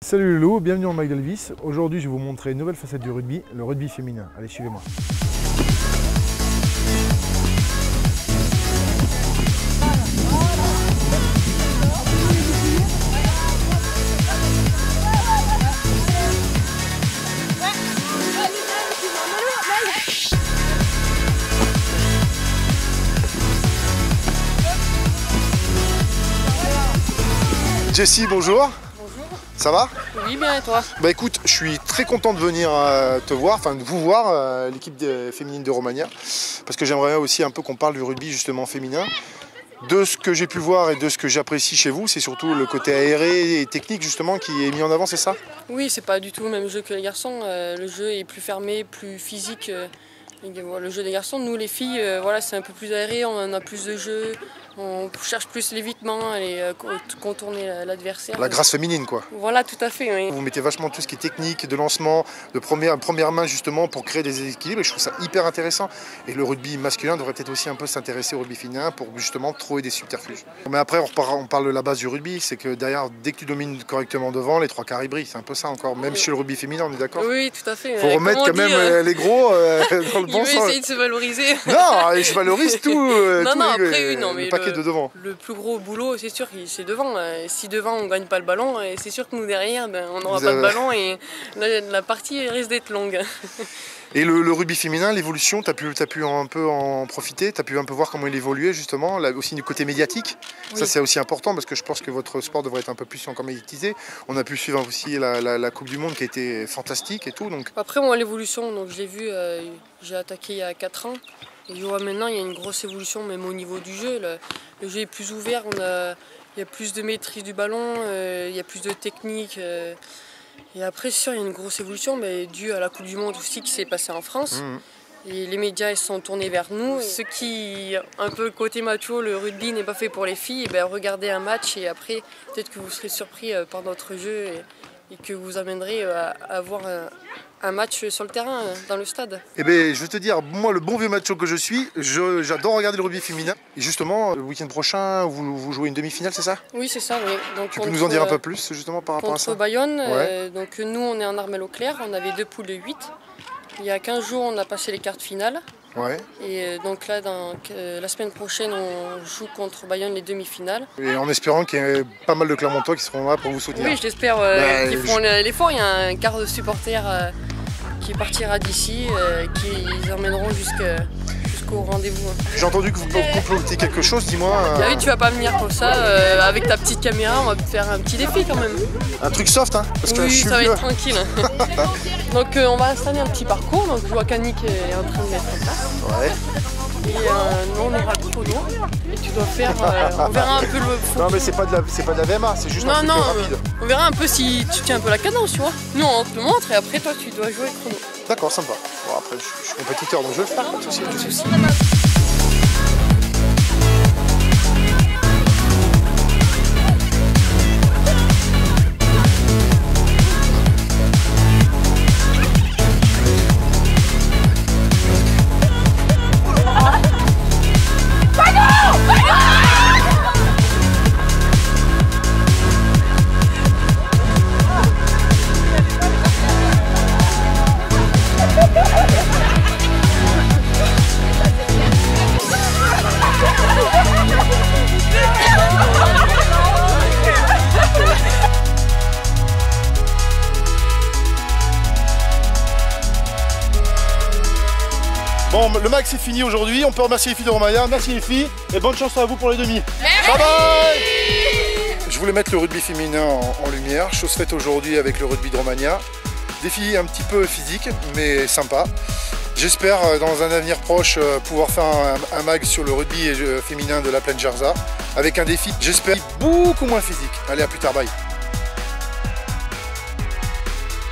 Salut Lolo, bienvenue dans Mag d'Elvis. Aujourd'hui, je vais vous montrer une nouvelle facette du rugby, le rugby féminin. Allez, suivez-moi. Jessie, bonjour. Ça va? Oui, bien et toi? Bah écoute, je suis très content de venir te voir, enfin de vous voir, l'équipe féminine de Romagna, parce que j'aimerais aussi un peu qu'on parle du rugby justement féminin. De ce que j'ai pu voir et de ce que j'apprécie chez vous, c'est surtout le côté aéré et technique justement qui est mis en avant, c'est ça? Oui, c'est pas du tout le même jeu que les garçons. Le jeu est plus fermé, plus physique. Le jeu des garçons, nous les filles, voilà, c'est un peu plus aéré, on a plus de jeu. On cherche plus l'évitement, aller contourner l'adversaire. La grâce féminine quoi. Voilà, tout à fait. Oui. Vous mettez vachement tout ce qui est technique, de lancement, de première main justement pour créer des équilibres et je trouve ça hyper intéressant. Et le rugby masculin devrait peut-être aussi un peu s'intéresser au rugby féminin pour justement trouver des subterfuges. Mais après on parle de la base du rugby, c'est que derrière, dès que tu domines correctement devant, les trois quarts ils brillent, c'est un peu ça encore, même chez le rugby féminin, on est d'accord? Oui, tout à fait. Faut remettre quand même les gros dans le bon sens. Il veut essayer de se valoriser. Non, je valorise tout. Mais paquet de devant. Le plus gros boulot, c'est sûr, c'est devant. Si devant on gagne pas le ballon, c'est sûr que nous derrière, on n'aura pas de ballon et la partie risque d'être longue. Et le rugby féminin, l'évolution, tu as pu un peu en profiter, tu as pu un peu voir comment il évoluait justement, là aussi du côté médiatique. Oui. Ça c'est aussi important parce que je pense que votre sport devrait être un peu plus encore médiatisé. On a pu suivre aussi la Coupe du Monde qui a été fantastique et tout. Donc. Après moi l'évolution, donc je l'ai vu, j'ai attaqué il y a 4 ans. Et je vois maintenant il y a une grosse évolution même au niveau du jeu. Le jeu est plus ouvert, il y a plus de maîtrise du ballon, il y a plus de technique. Et après c'est sûr il y a une grosse évolution due à la Coupe du Monde aussi qui s'est passée en France. Et les médias ils sont tournés vers nous. Ceux qui, un peu le côté macho, le rugby n'est pas fait pour les filles, regardez un match et après peut-être que vous serez surpris par notre jeu et que vous amènerez à voir un match sur le terrain, dans le stade. Eh bien, je vais te dire, moi, le bon vieux macho que je suis, j'adore regarder le rugby féminin. Et justement, le week-end prochain, vous jouez une demi-finale, c'est ça? Oui, c'est ça, oui. Donc, tu peux nous en dire un peu plus, justement, par rapport à ça? Contre Bayonne, ouais. Donc nous, on est en Armel-Auclair, on avait 2 poules de 8. Il y a 15 jours, on a passé les quarts de finale. Ouais. Et donc là, la semaine prochaine, on joue contre Bayonne les demi-finales. Et en espérant qu'il y ait pas mal de Clermontois qui seront là pour vous soutenir. Oui, j'espère qu'ils feront l'effort. Il y a un quart de supporters qui partira d'ici, qui emmèneront jusqu'au rendez-vous. J'ai entendu que vous complotiez quelque chose, dis-moi. Ah oui, tu vas pas venir comme ça, avec ta petite caméra, on va te faire un petit défi quand même. Un truc soft, hein? Parce que oui, je suis ça va être tranquille. Donc on va installer un petit parcours, donc je vois qu'Annick est en train de mettre en place. Ouais. Et nous on aura le chrono, et tu dois faire, on verra un peu le... Non mais c'est pas de la VMA, c'est juste un truc rapide. On verra un peu si tu tiens un peu la cadence, tu vois. Nous on te le montre et après toi tu dois jouer le chrono. D'accord, ça me va. Bon après je suis compétiteur donc je vais le faire, pas de soucis. Pas de soucis. Bon, le max c'est fini aujourd'hui, on peut remercier les filles de Romagna, merci les filles et bonne chance à vous pour les demi. Bye bye. Je voulais mettre le rugby féminin en lumière, chose faite aujourd'hui avec le rugby de Romagna. Défi un petit peu physique mais sympa. J'espère dans un avenir proche pouvoir faire un mag sur le rugby féminin de la Plaine Jarza avec un défi, j'espère, beaucoup moins physique. Allez, à plus tard, bye.